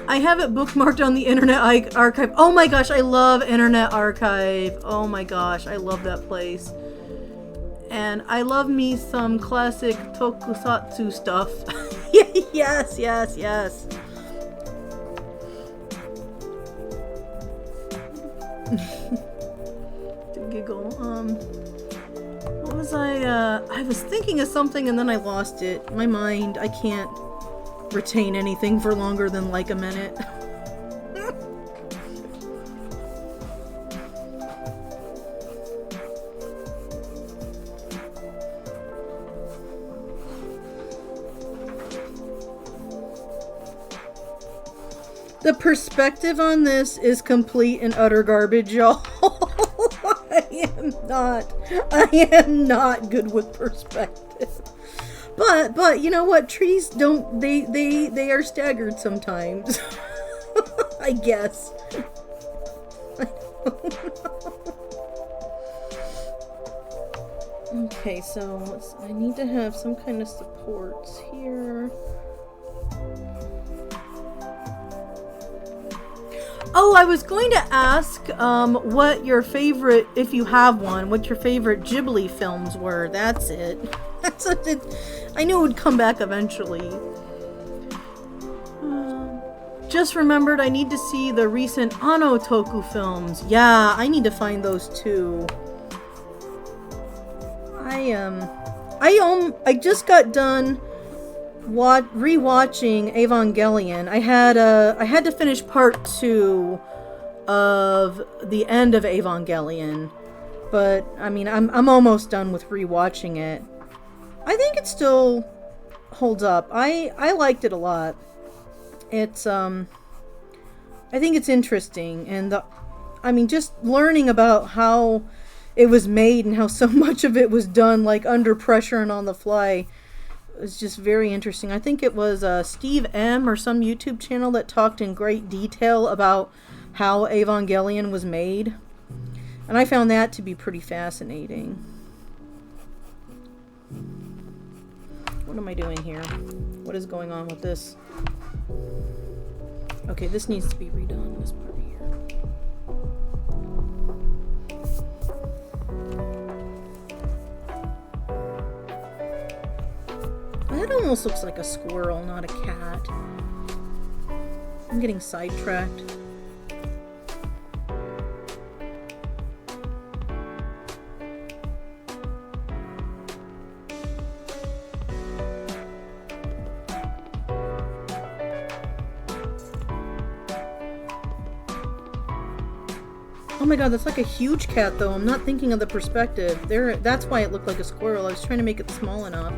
I have it bookmarked on the Internet Archive. Oh my gosh, I love Internet Archive. Oh my gosh, I love that place. And I love me some classic tokusatsu stuff. Yes, yes, yes. To giggle. What was I was thinking of something and then I lost it. My mind, I can't retain anything for longer than like a minute. The perspective on this is complete and utter garbage, y'all. I am not good with perspective. But you know what? Trees don't, they are staggered sometimes. I guess. I don't know. Okay, so I need to have some kind of supports here. Oh, I was going to ask what your favorite, if you have one, what your favorite Ghibli films were. That's it. I knew it would come back eventually. Just remembered I need to see the recent Anotoku films. Yeah, I need to find those too. I just got done rewatching Evangelion. I had to finish part 2 of the end of Evangelion, but I mean I'm almost done with rewatching it. I think it still holds up. I liked it a lot. It's I think it's interesting, and just learning about how it was made and how so much of it was done like under pressure and on the fly. It's just very interesting. I think it was Steve M or some YouTube channel that talked in great detail about how Evangelion was made. And I found that to be pretty fascinating. What am I doing here? What is going on with this? Okay, this needs to be redone, this part here. That almost looks like a squirrel, not a cat. I'm getting sidetracked. Oh my god, that's like a huge cat though. I'm not thinking of the perspective. That's why it looked like a squirrel. I was trying to make it small enough.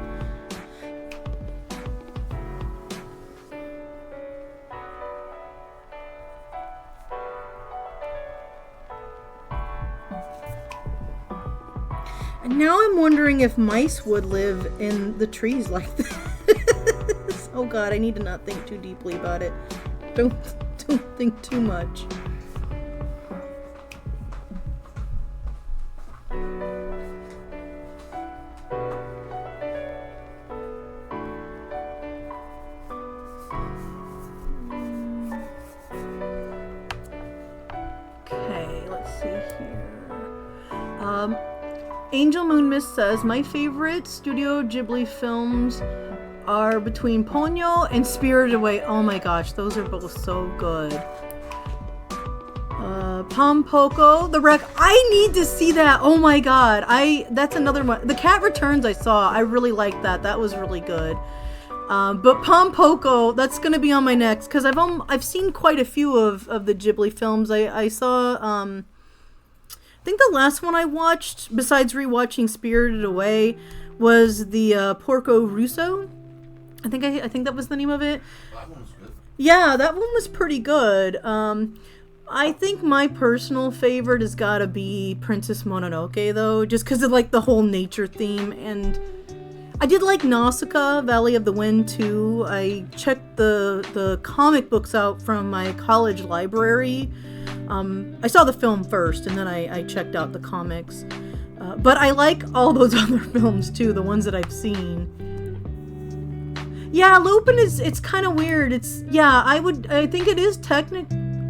And now I'm wondering if mice would live in the trees like this. Oh god, I need to not think too deeply about it. Don't think too much. Okay, let's see here. Angel Moon Mist says, my favorite Studio Ghibli films are between Ponyo and Spirited Away. Oh my gosh, those are both so good. Pompoko, The Wreck. I need to see that. Oh my god. That's another one. The Cat Returns I saw. I really liked that. That was really good. But Pompoko, that's gonna be on my next, because I've seen quite a few of the Ghibli films. I saw I think the last one I watched, besides rewatching Spirited Away, was the Porco Rosso. I think that was the name of it. That one was good. Yeah, that one was pretty good. I think my personal favorite has got to be Princess Mononoke, though, just because of like the whole nature theme. And I did like Nausicaa, Valley of the Wind too. I checked the comic books out from my college library. I saw the film first, and then I checked out the comics. But I like all those other films too, the ones that I've seen. Yeah, Lupin it's kind of weird. I think it is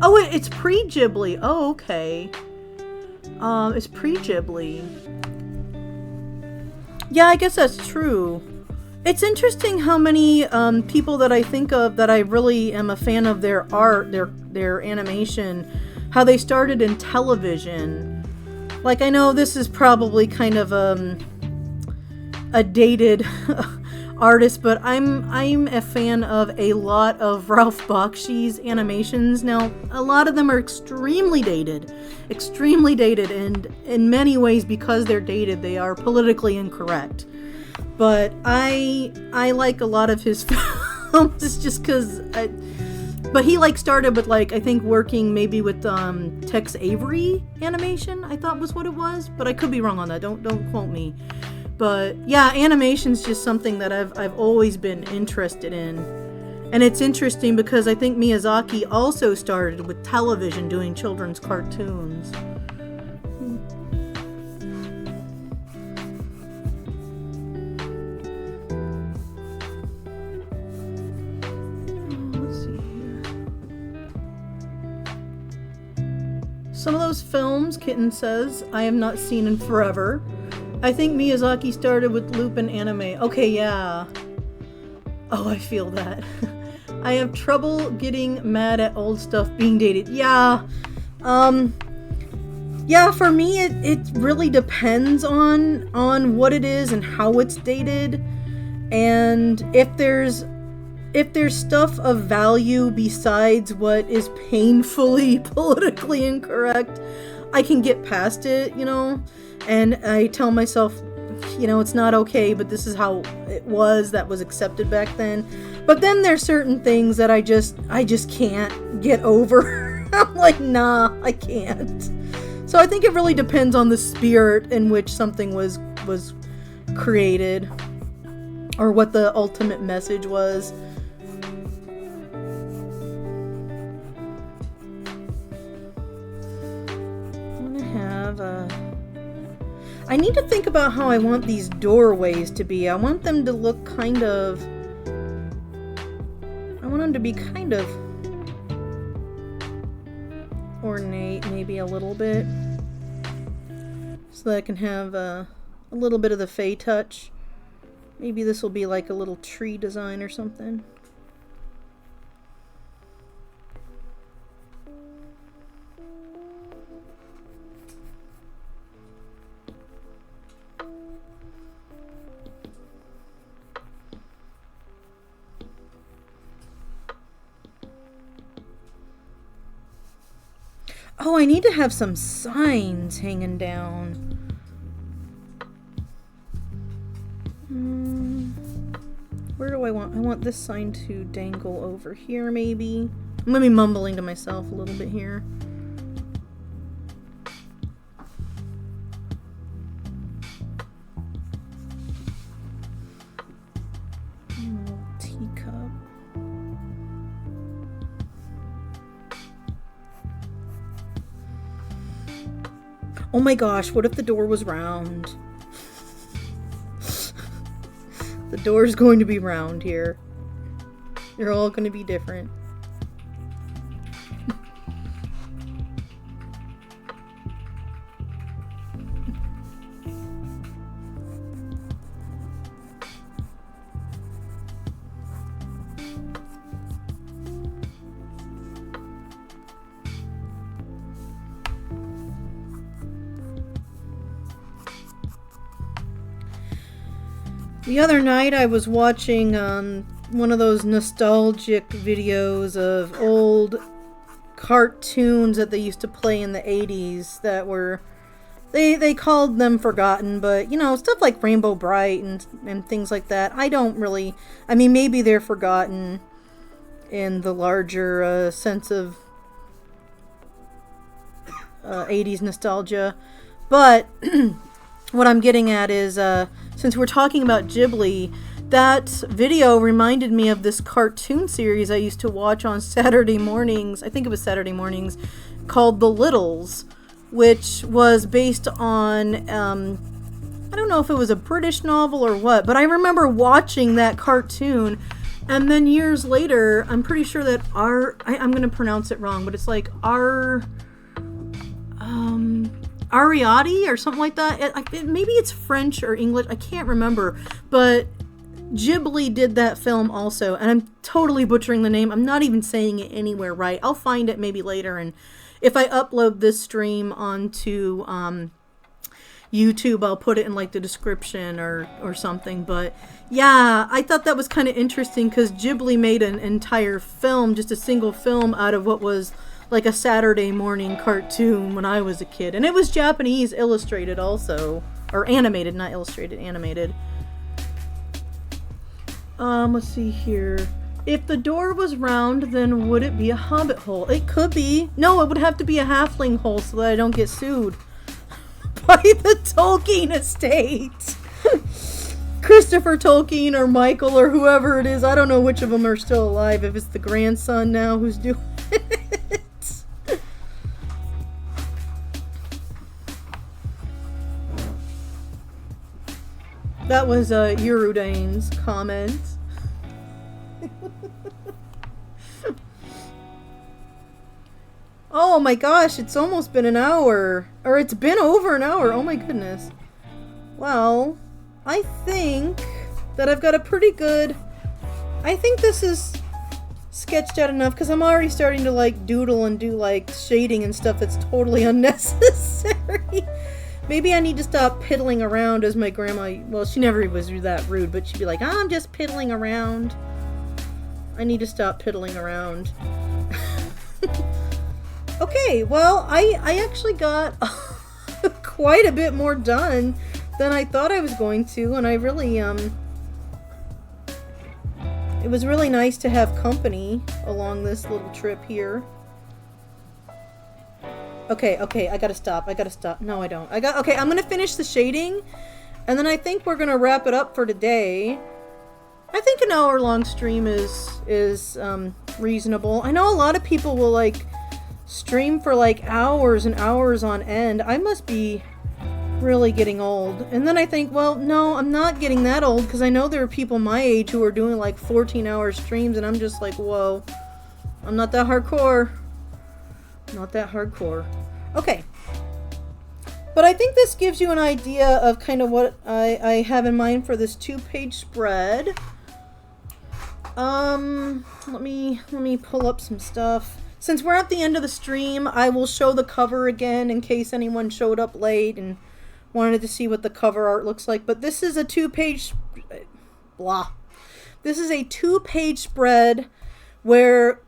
Oh, it's pre-Ghibli. Oh, okay. It's pre-Ghibli. Yeah, I guess that's true. It's interesting how many people that I think of that I really am a fan of their art, their animation, how they started in television. Like, I know this is probably kind of a dated artist, but I'm a fan of a lot of Ralph Bakshi's animations. Now, a lot of them are extremely dated, and in many ways, because they're dated, they are politically incorrect. But I like a lot of his films. It's just because but he started with I think working maybe with Tex Avery animation, I thought was what it was, but I could be wrong on that. Don't quote me. But yeah, animation's just something that I've always been interested in. And it's interesting because I think Miyazaki also started with television doing children's cartoons. Let's see here. Some of those films, Kitten says, I have not seen in forever. I think Miyazaki started with Lupin anime. Okay, yeah. Oh, I feel that. I have trouble getting mad at old stuff being dated. Yeah. Yeah, for me it really depends on what it is and how it's dated. And if there's stuff of value besides what is painfully politically incorrect, I can get past it, And I tell myself, it's not okay, but this is how it was, that was accepted back then. But then there's certain things that I just can't get over. I'm like, nah, I can't. So I think it really depends on the spirit in which something was created, or what the ultimate message was. I need to think about how I want these doorways to be. I want them to look I want them to be kind of ornate, maybe a little bit. So that I can have a little bit of the Fey touch. Maybe this will be like a little tree design or something. Oh, I need to have some signs hanging down. Where do I want? I want this sign to dangle over here, maybe. I'm going to be mumbling to myself a little bit here. Teacup. Oh my gosh, what if the door was round? The door's going to be round here. They're all going to be different. The other night I was watching one of those nostalgic videos of old cartoons that they used to play in the 80s that were, they called them forgotten, but stuff like Rainbow Bright and things like that. I don't really, maybe they're forgotten in the larger sense of 80s nostalgia, but what I'm getting at is, since we're talking about Ghibli, that video reminded me of this cartoon series I used to watch on Saturday mornings, I think it was Saturday mornings, called The Littles, which was based on, I don't know if it was a British novel or what, but I remember watching that cartoon And then years later, I'm pretty sure that I'm going to pronounce it wrong, but it's like Ariati or something like that. Maybe it's French or English. I can't remember. But Ghibli did that film also. And I'm totally butchering the name. I'm not even saying it anywhere right. I'll find it maybe later. And if I upload this stream onto YouTube, I'll put it in like the description or something. But yeah, I thought that was kind of interesting because Ghibli made an entire film, just a single film, out of what was like a Saturday morning cartoon when I was a kid. And it was Japanese illustrated also. Or animated, not illustrated, animated. Let's see here. If the door was round, then would it be a hobbit hole? It could be. No, it would have to be a halfling hole so that I don't get sued by the Tolkien estate. Christopher Tolkien or Michael or whoever it is. I don't know which of them are still alive. If it's the grandson now who's doing it. That was Eurudane's comment. Oh my gosh, it's almost been an hour. Or it's been over an hour. Oh my goodness. Well, I think that I've got a pretty good... I think this is sketched out enough because I'm already starting to like doodle and do like shading and stuff that's totally unnecessary. Maybe I need to stop piddling around as my grandma... Well, she never was that rude, but she'd be like, I'm just piddling around. I need to stop piddling around. Okay, well, I actually got quite a bit more done than I thought I was going to, and I really, it was really nice to have company along this little trip here. Okay, I gotta stop. No, I don't. Okay, I'm gonna finish the shading, and then I think we're gonna wrap it up for today. I think an hour-long stream is reasonable. I know a lot of people will, like, stream for, like, hours and hours on end. I must be really getting old. And then I think, well, no, I'm not getting that old, because I know there are people my age who are doing, like, 14-hour streams, and I'm just like, whoa. I'm not that hardcore. Not that hardcore. Okay. But I think this gives you an idea of kind of what I have in mind for this 2-page spread. Let me pull up some stuff. Since we're at the end of the stream, I will show the cover again in case anyone showed up late and wanted to see what the cover art looks like. But this is a 2-page... This is a 2-page spread where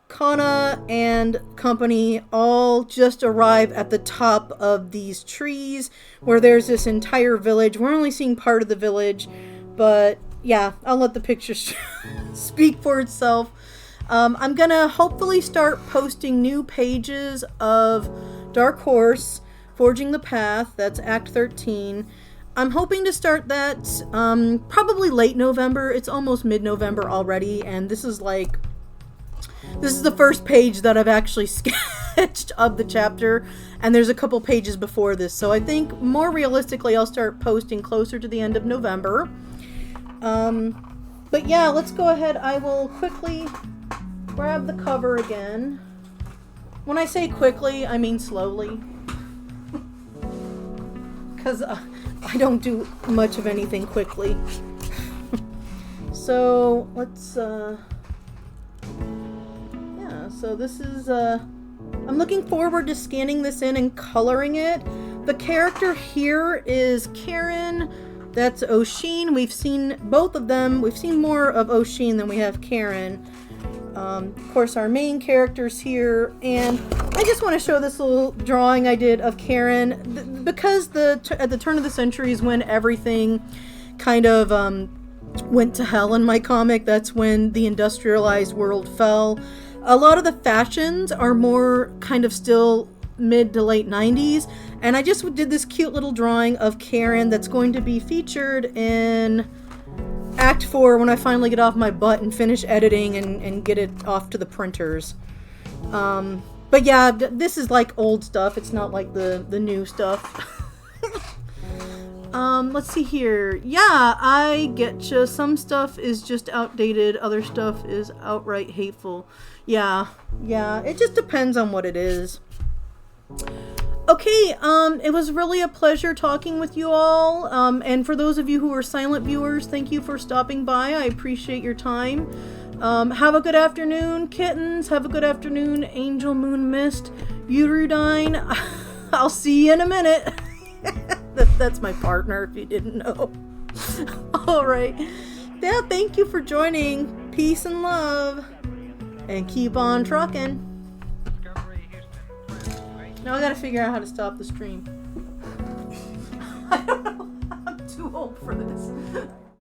Kana and company all just arrive at the top of these trees where there's this entire village. We're only seeing part of the village, but yeah, I'll let the picture speak for itself. I'm gonna hopefully start posting new pages of Dark Horse, Forging the Path. That's Act 13. I'm hoping to start that probably late November. It's almost mid-November already, and this is the first page that I've actually sketched of the chapter, and there's a couple pages before this, so I think more realistically I'll start posting closer to the end of November. But yeah, let's go ahead. I will quickly grab the cover again. When I say quickly, I mean slowly. Because I don't do much of anything quickly. So, let's, yeah, so this is, I'm looking forward to scanning this in and coloring it. The character here is Karen. That's Oshin. We've seen both of them. We've seen more of Oshin than we have Karen. Of course, our main character's here, and I just want to show this little drawing I did of Karen, because at the turn of the century is when everything kind of went to hell in my comic. That's when the industrialized world fell. A lot of the fashions are more kind of still mid to late 90s, and I just did this cute little drawing of Karen that's going to be featured in Act 4 when I finally get off my butt and finish editing and get it off to the printers. But yeah, this is like old stuff. It's not like the new stuff. Let's see here. Yeah, I get you. Some stuff is just outdated. Other stuff is outright hateful. Yeah. It just depends on what it is. Okay, it was really a pleasure talking with you all. And for those of you who are silent viewers, thank you for stopping by. I appreciate your time. Have a good afternoon, kittens. Have a good afternoon, Angel Moon Mist, Uterudine. I'll see you in a minute. That's my partner, if you didn't know. All right. Yeah, thank you for joining. Peace and love. And keep on trucking. Now I gotta figure out how to stop the stream. I don't know. I'm too old for this.